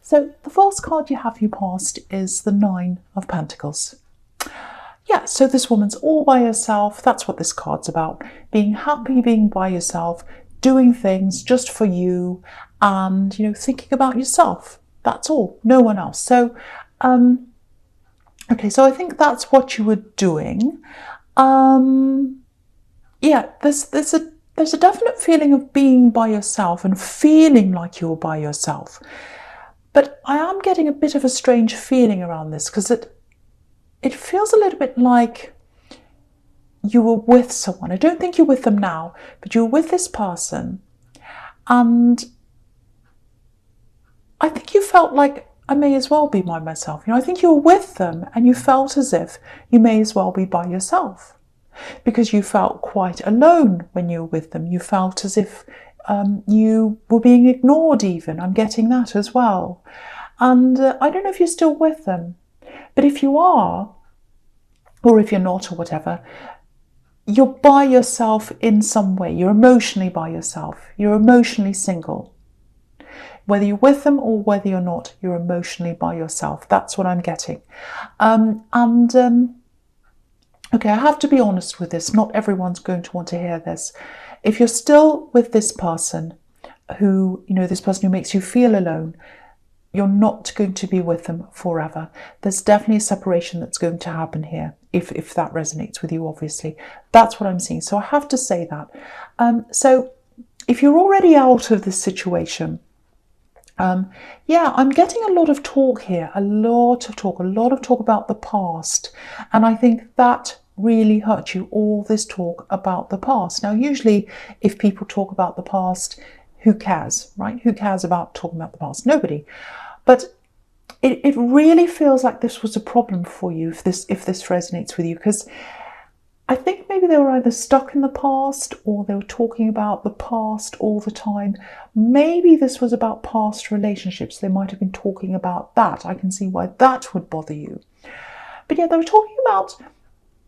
So the first card you have for your past is the Nine of Pentacles. Yeah, so this woman's all by herself. That's what this card's about. Being happy, being by yourself, doing things just for you, and, thinking about yourself. That's all, no one else. So, okay, so I think that's what you were doing. Yeah, there's a definite feeling of being by yourself and feeling like you're by yourself. But I am getting a bit of a strange feeling around this, because it feels a little bit like you were with someone. I don't think you're with them now, but you were with this person, and I think you felt like, I may as well be by myself. I think you were with them and you felt as if you may as well be by yourself, because you felt quite alone when you were with them. You felt as if you were being ignored even. I'm getting that as well. And I don't know if you're still with them, but if you are, or if you're not, or whatever, you're by yourself in some way. You're emotionally by yourself. You're emotionally single. Whether you're with them or whether you're not, you're emotionally by yourself. That's what I'm getting. Okay, I have to be honest with this. Not everyone's going to want to hear this. If you're still with this person who, this person who makes you feel alone, you're not going to be with them forever. There's definitely a separation that's going to happen here, if that resonates with you, obviously. That's what I'm seeing. So I have to say that. So if you're already out of this situation, yeah, I'm getting a lot of talk here, a lot of talk about the past. And I think that really hurt you, all this talk about the past. Now, usually if people talk about the past, who cares, right? Who cares about talking about the past? Nobody. But it really feels like this was a problem for you, if this resonates with you, because I think maybe they were either stuck in the past or they were talking about the past all the time. Maybe this was about past relationships. They might have been talking about that. I can see why that would bother you. But yeah, they were talking about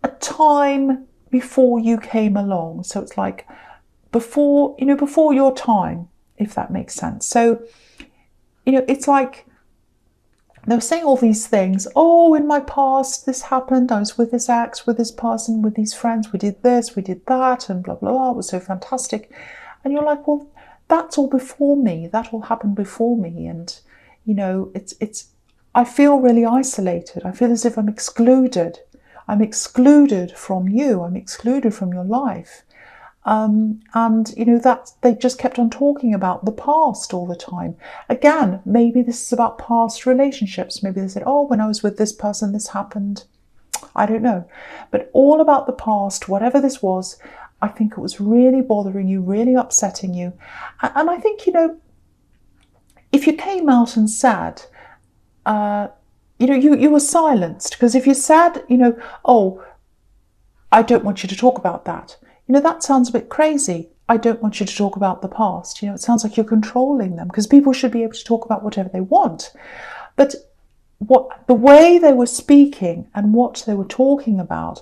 a time before you came along. So it's like before your time, if that makes sense. So, it's like they were saying all these things. Oh, in my past, this happened. I was with this ex, with this person, with these friends. We did this, we did that, and blah, blah, blah. It was so fantastic. And you're like, well, that's all before me. That all happened before me. And, I feel really isolated. I feel as if I'm excluded. I'm excluded from you. I'm excluded from your life. That they just kept on talking about the past all the time. Again, maybe this is about past relationships. Maybe they said, oh, when I was with this person, this happened. I don't know. But all about the past, whatever this was, I think it was really bothering you, really upsetting you. And I think, if you came out and said, you were silenced. Because if you said, oh, I don't want you to talk about that. That sounds a bit crazy. I don't want you to talk about the past. It sounds like you're controlling them, because people should be able to talk about whatever they want. But the way they were speaking and what they were talking about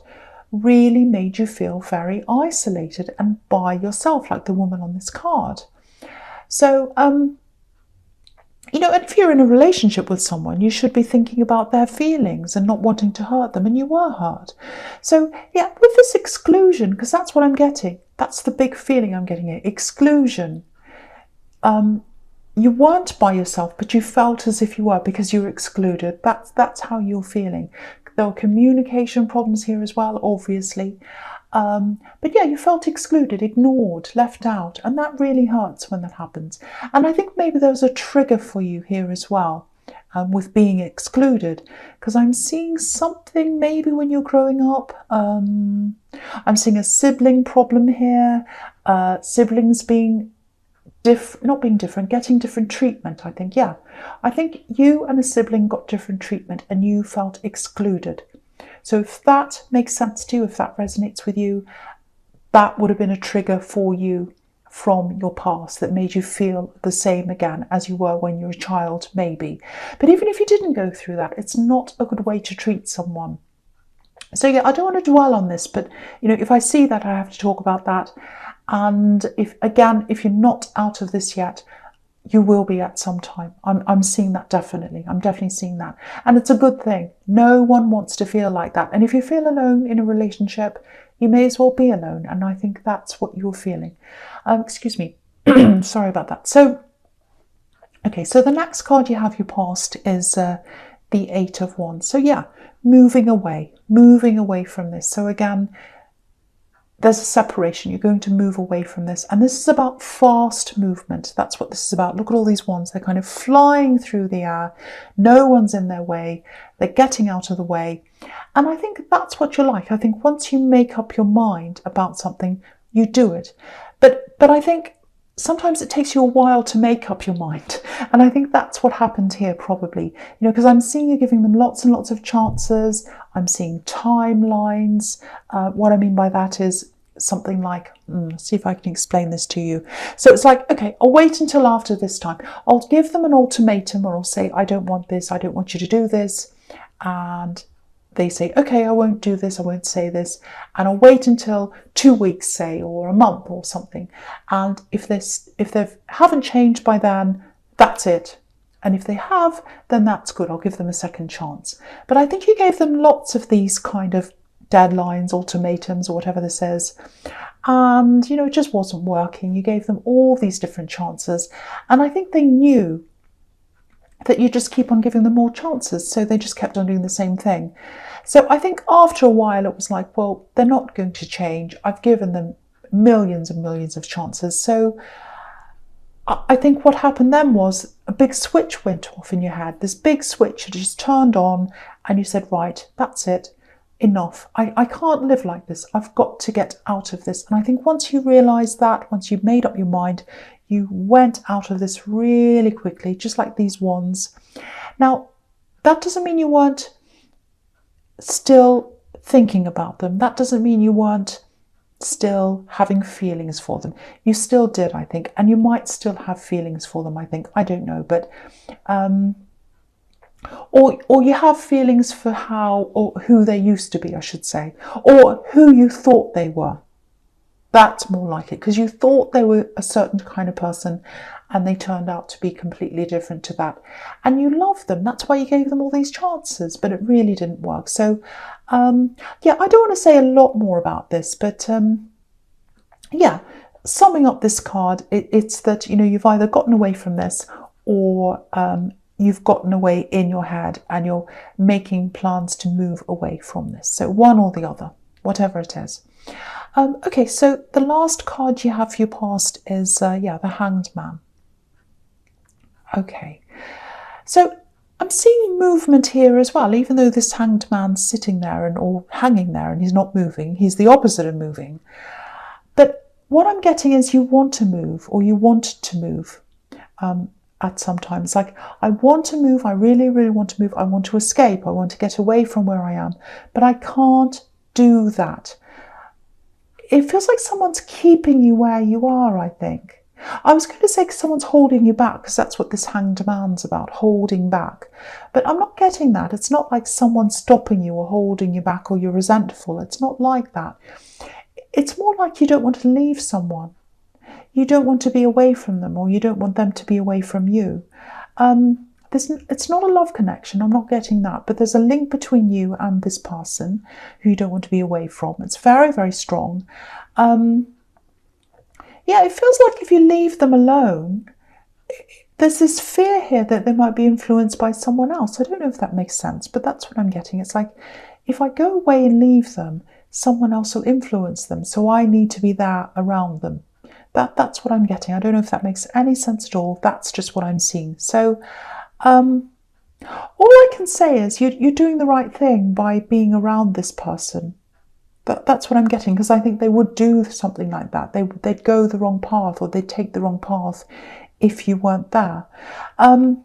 really made you feel very isolated and by yourself, like the woman on this card. So, and if you're in a relationship with someone, you should be thinking about their feelings and not wanting to hurt them, and you were hurt. So, yeah, with this exclusion, because that's what I'm getting, that's the big feeling I'm getting here, exclusion. You weren't by yourself, but you felt as if you were, because you were excluded. That's how you're feeling. There were communication problems here as well, obviously. But yeah, you felt excluded, ignored, left out, and that really hurts when that happens. And I think maybe there was a trigger for you here as well, with being excluded, because I'm seeing something maybe when you're growing up. I'm seeing a sibling problem here, siblings being not being different, getting different treatment, I think. Yeah, I think you and a sibling got different treatment and you felt excluded. So if that makes sense to you, if that resonates with you, that would have been a trigger for you from your past that made you feel the same again as you were when you were a child, maybe. But even if you didn't go through that, it's not a good way to treat someone. So yeah, I don't want to dwell on this, but if I see that, I have to talk about that. And if you're not out of this yet, you will be at some time. I'm seeing that definitely. I'm definitely seeing that. And it's a good thing. No one wants to feel like that. And if you feel alone in a relationship, you may as well be alone. And I think that's what you're feeling. Excuse me. Sorry about that. So, okay, so the next card you have your past is the Eight of Wands. So yeah, moving away from this. So again, there's a separation. You're going to move away from this. And this is about fast movement. That's what this is about. Look at all these wands. They're kind of flying through the air. No one's in their way. They're getting out of the way. And I think that's what you like. I think once you make up your mind about something, you do it. But I think sometimes it takes you a while to make up your mind. And I think that's what happened here probably. You know, because I'm seeing you giving them lots and lots of chances. I'm seeing timelines. What I mean by that is something like, see if I can explain this to you. So it's like, okay, I'll wait until after this time. I'll give them an ultimatum, or I'll say, I don't want this. I don't want you to do this. And they say, okay, I won't do this, I won't say this, and I'll wait until 2 weeks, say, or a month or something. And if they haven't changed by then, that's it. And if they have, then that's good. I'll give them a second chance. But I think you gave them lots of these kind of deadlines, ultimatums, or whatever this is. And, you know, it just wasn't working. You gave them all these different chances. And I think they knew that you just keep on giving them more chances. So they just kept on doing the same thing. So I think after a while it was like, well, they're not going to change. I've given them millions and millions of chances. So I think what happened then was a big switch went off in your head. This big switch just turned on and you said, right, that's it. Enough. I can't live like this. I've got to get out of this. And I think once you realise that, once you've made up your mind, you went out of this really quickly, just like these wands. Now, that doesn't mean you weren't still thinking about them. That doesn't mean you weren't still having feelings for them. You still did, I think, and you might still have feelings for them, I think. I don't know, but or you have feelings for how or who they used to be, I should say, or who you thought they were. That's more like it, because you thought they were a certain kind of person and they turned out to be completely different to that. And you love them. That's why you gave them all these chances, but it really didn't work. So, yeah, I don't want to say a lot more about this, but yeah, summing up this card, it's that, you know, you've either gotten away from this or you've gotten away in your head and you're making plans to move away from this. So one or the other, whatever it is. Okay, so the last card you have for your past is, yeah, the Hanged Man. Okay, so I'm seeing movement here as well, even though this Hanged Man's sitting there or hanging there and he's not moving. He's the opposite of moving. But what I'm getting is you want to move, or you want to move at some time. It's like, I want to move, I really, really want to move. I want to escape, I want to get away from where I am, but I can't do that. It feels like someone's keeping you where you are, I think. I was going to say someone's holding you back, because that's what this Hanged Man's about, holding back. But I'm not getting that. It's not like someone's stopping you or holding you back or you're resentful. It's not like that. It's more like you don't want to leave someone. You don't want to be away from them, or you don't want them to be away from you. It's not a love connection, I'm not getting that, but there's a link between you and this person who you don't want to be away from. It's very, very strong. Yeah, it feels like if you leave them alone, there's this fear here that they might be influenced by someone else. I don't know if that makes sense, but that's what I'm getting. It's like, if I go away and leave them, someone else will influence them, so I need to be there around them. That's what I'm getting. I don't know if that makes any sense at all. That's just what I'm seeing. So, all I can say is you're doing the right thing by being around this person. That's what I'm getting, because I think they would do something like that. They'd go the wrong path, or they'd take the wrong path if you weren't there. Yeah,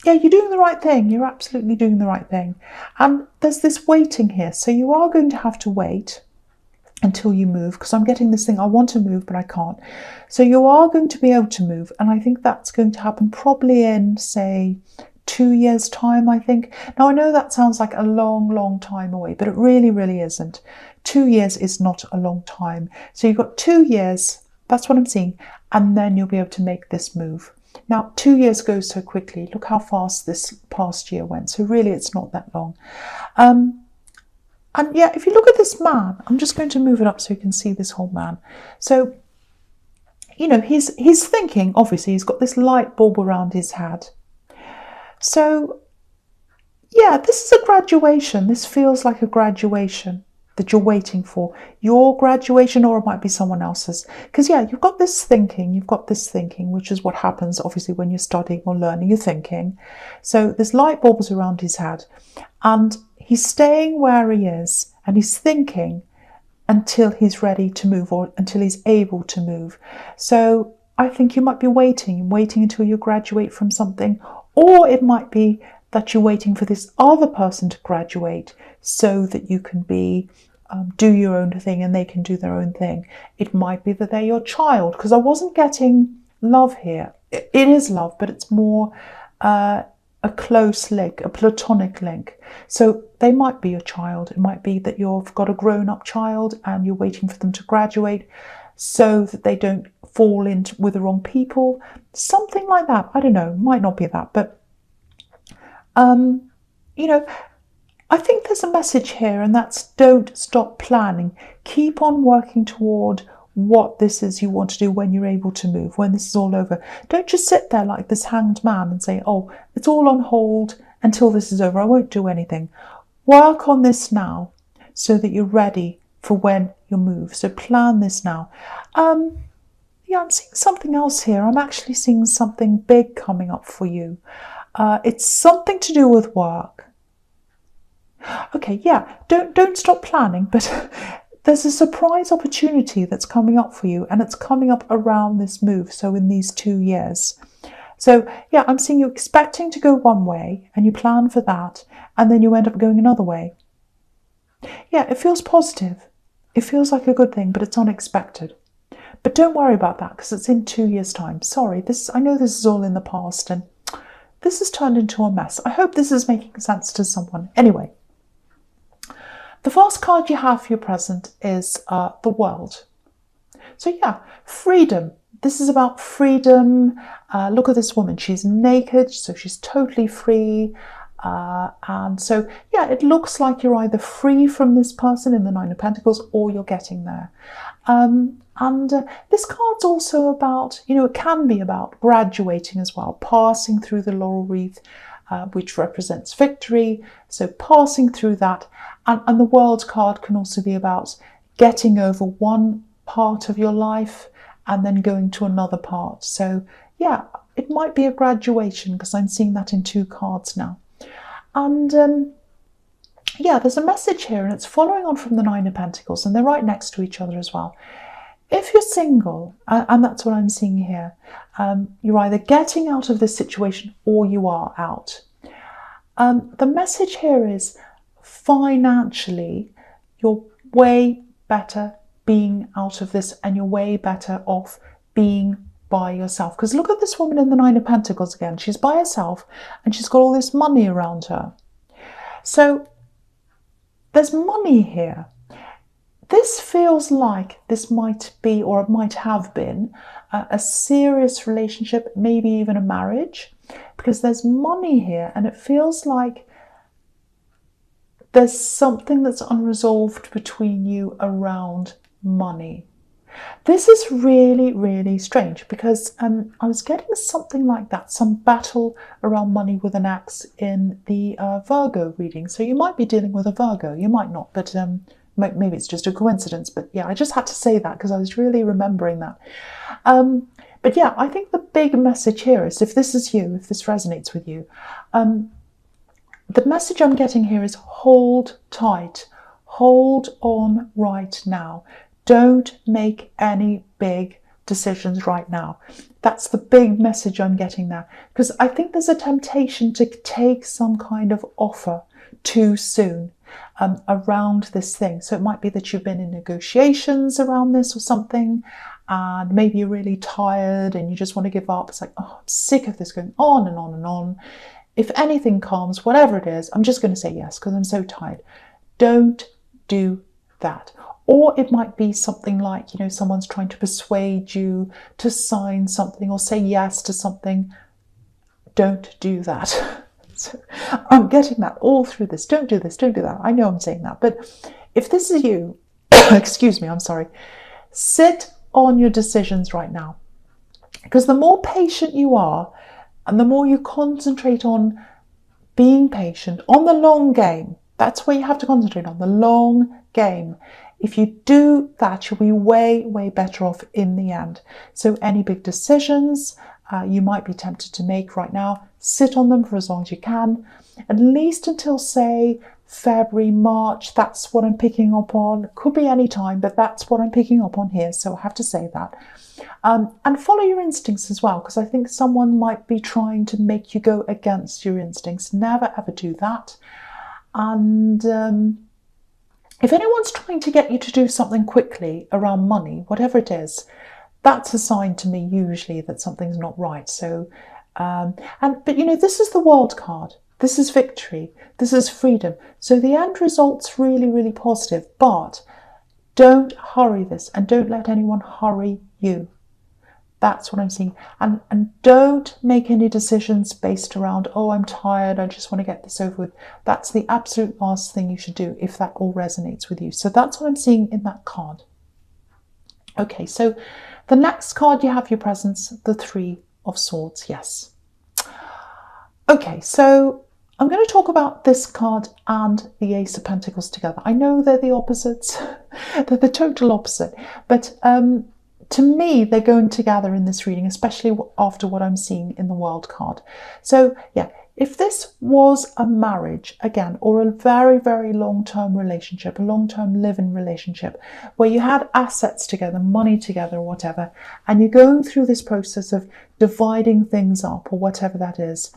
you're doing the right thing. You're absolutely doing the right thing. And there's this waiting here. So you are going to have to wait until you move, because I'm getting this thing, I want to move, but I can't. So you are going to be able to move, and I think that's going to happen probably in, say, 2 years' time, I think. Now, I know that sounds like a long, long time away, but it really, really isn't. 2 years is not a long time. So you've got 2 years, that's what I'm seeing, and then you'll be able to make this move. Now, 2 years goes so quickly. Look how fast this past year went. So really, it's not that long. And yeah, if you look at this man, I'm just going to move it up so you can see this whole man. So, you know, he's thinking, obviously, he's got this light bulb around his head. So, yeah, this is a graduation. This feels like a graduation that you're waiting for. Your graduation, or it might be someone else's. Because, yeah, you've got this thinking, which is what happens, obviously, when you're studying or learning, you're thinking. So there's light bulbs around his head. And he's staying where he is, and he's thinking until he's ready to move, or until he's able to move. So I think you might be waiting until you graduate from something, or it might be that you're waiting for this other person to graduate so that you can do your own thing and they can do their own thing. It might be that they're your child, because I wasn't getting love here. It is love, but it's more a close link, a platonic link. So they might be your child. It might be that you've got a grown-up child and you're waiting for them to graduate so that they don't fall in with the wrong people. Something like that. I don't know. Might not be that. But, you know, I think there's a message here, and that's don't stop planning. Keep on working toward what this is you want to do when you're able to move, when this is all over. Don't just sit there like this hanged man and say, oh, it's all on hold until this is over. I won't do anything. Work on this now so that you're ready for when you move. So plan this now. Yeah, I'm seeing something else here. I'm actually seeing something big coming up for you. It's something to do with work. Okay, yeah, don't stop planning, but there's a surprise opportunity that's coming up for you, and it's coming up around this move, so in these 2 years. So, yeah, I'm seeing you expecting to go one way, and you plan for that, and then you end up going another way. Yeah, it feels positive. It feels like a good thing, but it's unexpected. But don't worry about that, because it's in 2 years' time. Sorry, I know this is all in the past, and this has turned into a mess. I hope this is making sense to someone. Anyway. The first card you have for your present is the World. So yeah, freedom. This is about freedom. Look at this woman. She's naked, so she's totally free. And so, yeah, it looks like you're either free from this person in the Nine of Pentacles, or you're getting there. This card's also about, you know, it can be about graduating as well, passing through the laurel wreath, which represents victory. So passing through that. And the World card can also be about getting over one part of your life and then going to another part. So yeah, it might be a graduation, because I'm seeing that in 2 cards now. And yeah, there's a message here, and it's following on from the Nine of Pentacles, and they're right next to each other as well. If you're single, and that's what I'm seeing here, you're either getting out of this situation or you are out. The message here is, financially, you're way better being out of this, and you're way better off being by yourself. Because look at this woman in the Nine of Pentacles again. She's by herself, and she's got all this money around her. So there's money here. This feels like this might be, or it might have been, a serious relationship, maybe even a marriage, because there's money here, and it feels like there's something that's unresolved between you around money. This is really, really strange, because I was getting something like that, some battle around money with an axe in the Virgo reading. So you might be dealing with a Virgo, you might not, but maybe it's just a coincidence. But yeah, I just had to say that because I was really remembering that. But yeah, I think the big message here is, if this is you, if this resonates with you, the message I'm getting here is hold tight, hold on right now. Don't make any big decisions right now. That's the big message I'm getting there, because I think there's a temptation to take some kind of offer too soon around this thing. So it might be that you've been in negotiations around this or something, and maybe you're really tired and you just want to give up. It's like, oh, I'm sick of this going on and on and on. If anything comes, whatever it is, I'm just going to say yes because I'm so tired. Don't do that. Or it might be something like, you know, someone's trying to persuade you to sign something or say yes to something. Don't do that. So, I'm getting that all through this. Don't do this, don't do that. I know I'm saying that. But if this is you, excuse me, I'm sorry, sit on your decisions right now. Because the more patient you are and the more you concentrate on being patient, on the long game, that's where you have to concentrate on, the long game. If you do that, you'll be way, way better off in the end. So any big decisions you might be tempted to make right now, sit on them for as long as you can, at least until, say, February, March. That's what I'm picking up on. It could be any time, but that's what I'm picking up on here, so I have to say that. And follow your instincts as well, because I think someone might be trying to make you go against your instincts. Never ever do that. And if anyone's trying to get you to do something quickly around money, whatever it is, that's a sign to me usually that something's not right. So, but you know, this is the World card. This is victory. This is freedom. So the end result's really, really positive. But don't hurry this, and don't let anyone hurry you. That's what I'm seeing. And don't make any decisions based around, oh, I'm tired, I just want to get this over with. That's the absolute last thing you should do if that all resonates with you. So that's what I'm seeing in that card. Okay, so the next card you have your presence, the Three of Swords, yes. Okay, so I'm going to talk about this card and the Ace of Pentacles together. I know they're the opposites, they're the total opposite, but to me, they're going together in this reading, especially after what I'm seeing in the World card. So yeah, if this was a marriage, again, or a very, very long-term relationship, a long-term live-in relationship, where you had assets together, money together, or whatever, and you're going through this process of dividing things up, or whatever that is,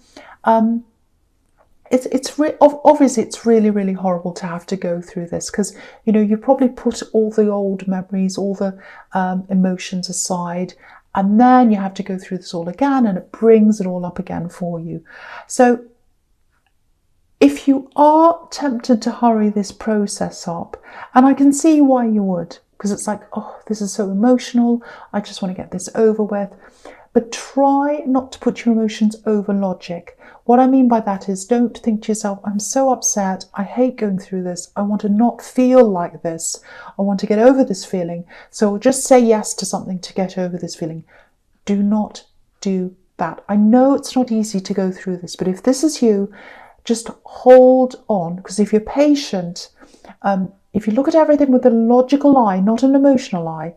obviously it's really, really horrible to have to go through this, because you know you probably put all the old memories, all the emotions aside, and then you have to go through this all again, and it brings it all up again for you. So if you are tempted to hurry this process up, and I can see why you would, because it's like, oh, this is so emotional, I just want to get this over with. But try not to put your emotions over logic. What I mean by that is, don't think to yourself, I'm so upset, I hate going through this, I want to not feel like this, I want to get over this feeling, so I'll just say yes to something to get over this feeling. Do not do that. I know it's not easy to go through this, but if this is you, just hold on, because if you're patient, if you look at everything with a logical eye, not an emotional eye,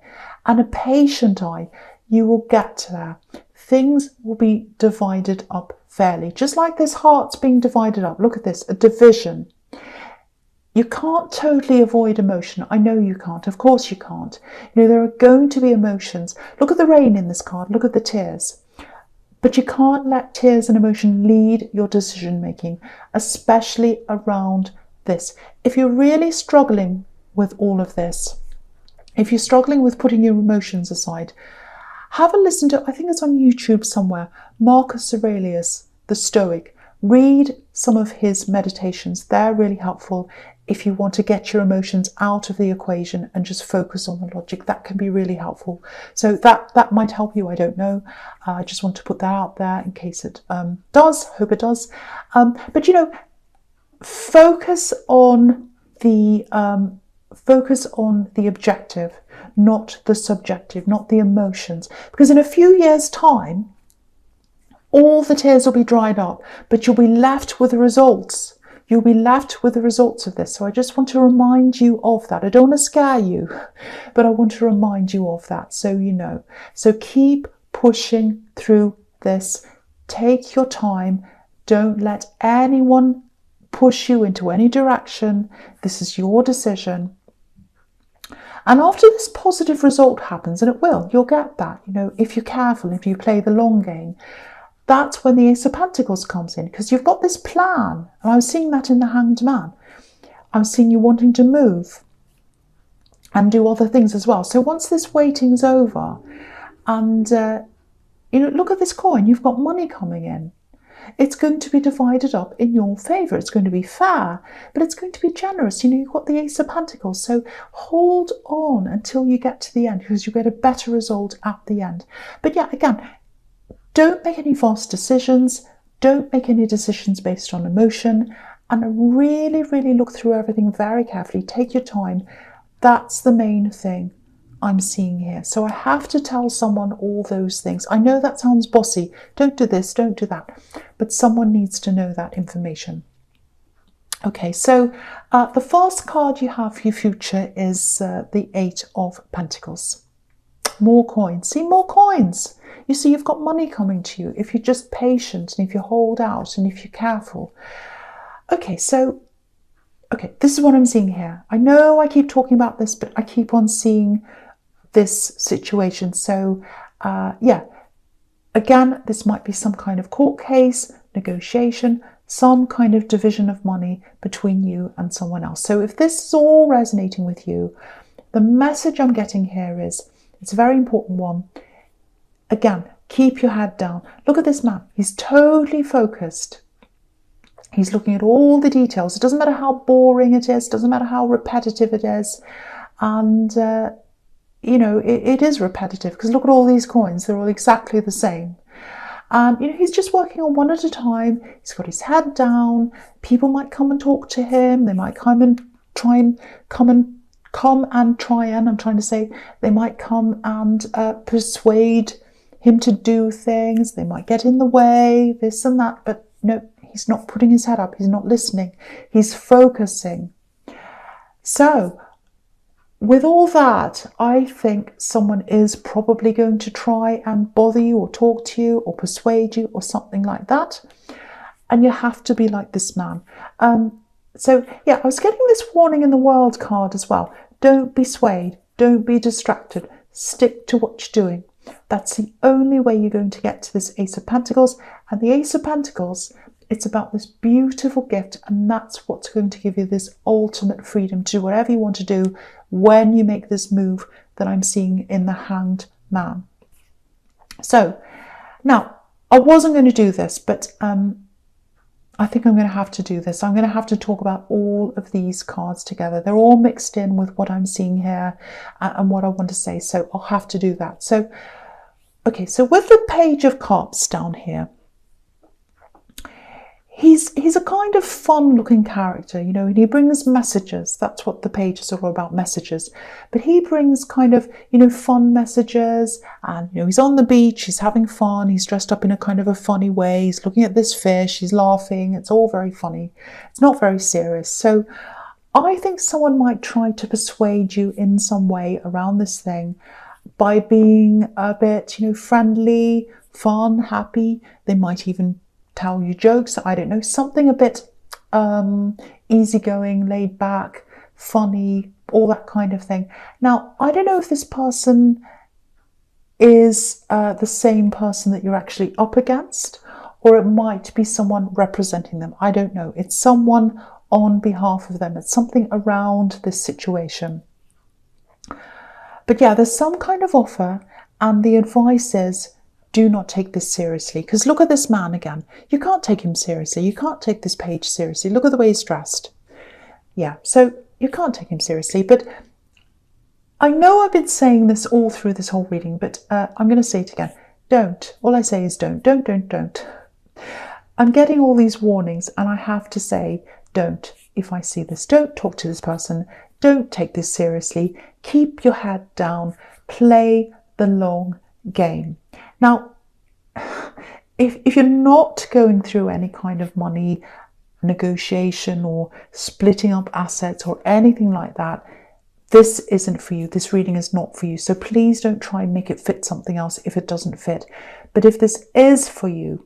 and a patient eye, you will get there. Things will be divided up fairly. Just like this heart's being divided up. Look at this, a division. You can't totally avoid emotion. I know you can't. Of course you can't. You know, there are going to be emotions. Look at the rain in this card. Look at the tears. But you can't let tears and emotion lead your decision making, especially around this. If you're really struggling with all of this, if you're struggling with putting your emotions aside, have a listen to, I think it's on YouTube somewhere, Marcus Aurelius, the Stoic. Read some of his meditations. They're really helpful if you want to get your emotions out of the equation and just focus on the logic. That can be really helpful. So that might help you, I don't know. I just want to put that out there in case it does. Hope it does. But you know, focus on the objective, not the subjective, not the emotions. Because in a few years' time, all the tears will be dried up, but you'll be left with the results. You'll be left with the results of this. So I just want to remind you of that. I don't want to scare you, but I want to remind you of that so you know. So keep pushing through this. Take your time. Don't let anyone push you into any direction. This is your decision. And after this positive result happens, and it will, you'll get that, you know, if you're careful, if you play the long game, that's when the Ace of Pentacles comes in, because you've got this plan. And I was seeing that in the Hanged Man. I was seeing you wanting to move and do other things as well. So once this waiting's over, and, you know, look at this coin, you've got money coming in. It's going to be divided up in your favour. It's going to be fair, but it's going to be generous. You know, you've got the Ace of Pentacles, so hold on until you get to the end, because you get a better result at the end. But yeah, again, don't make any fast decisions. Don't make any decisions based on emotion, and really, really look through everything very carefully. Take your time. That's the main thing I'm seeing here. So I have to tell someone all those things. I know that sounds bossy. Don't do this, don't do that. But someone needs to know that information. Okay, so the first card you have for your future is the Eight of Pentacles. More coins. See, more coins. You see, you've got money coming to you if you're just patient and if you hold out and if you're careful. Okay, so, this is what I'm seeing here. I know I keep talking about this, but I keep on seeing this situation. So, yeah, again, this might be some kind of court case, negotiation, some kind of division of money between you and someone else. So if this is all resonating with you, the message I'm getting here is, it's a very important one. Again, keep your head down. Look at this man. He's totally focused. He's looking at all the details. It doesn't matter how boring it is. It doesn't matter how repetitive it is. And, you know, it is repetitive, because look at all these coins. They're all exactly the same. You know, he's just working on one at a time. He's got his head down. People might come and talk to him. They might come and try and they might come and persuade him to do things. They might get in the way, this and that. But no, he's not putting his head up. He's not listening. He's focusing. So, with all that, I think someone is probably going to try and bother you or talk to you or persuade you or something like that. And you have to be like this man. So, yeah, I was getting this warning in the World card as well. Don't be swayed. Don't be distracted. Stick to what you're doing. That's the only way you're going to get to this Ace of Pentacles. And the Ace of Pentacles, it's about this beautiful gift, and that's what's going to give you this ultimate freedom to do whatever you want to do when you make this move that I'm seeing in the Hanged Man. So, now, I wasn't going to do this, but I think I'm going to have to do this. I'm going to have to talk about all of these cards together. They're all mixed in with what I'm seeing here and what I want to say, so I'll have to do that. So, okay, so with the Page of Cups down here, he's a kind of fun-looking character, you know, and he brings messages. That's what the pages are all about, messages. But he brings kind of, you know, fun messages, and, you know, he's on the beach, he's having fun, he's dressed up in a kind of a funny way, he's looking at this fish, he's laughing, it's all very funny. It's not very serious. So I think someone might try to persuade you in some way around this thing by being a bit, you know, friendly, fun, happy. They might even tell you jokes, I don't know, something a bit easygoing, laid back, funny, all that kind of thing. Now, I don't know if this person is the same person that you're actually up against, or it might be someone representing them. I don't know. It's someone on behalf of them. It's something around this situation. But yeah, there's some kind of offer, and the advice is, do not take this seriously, because look at this man again. You can't take him seriously. You can't take this page seriously. Look at the way he's dressed. Yeah, so you can't take him seriously. But I know I've been saying this all through this whole reading, but I'm going to say it again. Don't. All I say is don't. Don't. I'm getting all these warnings, and I have to say don't. If I see this, don't talk to this person. Don't take this seriously. Keep your head down. Play the long game. Now, if you're not going through any kind of money negotiation or splitting up assets or anything like that, this isn't for you. This reading is not for you. So please don't try and make it fit something else if it doesn't fit. But if this is for you,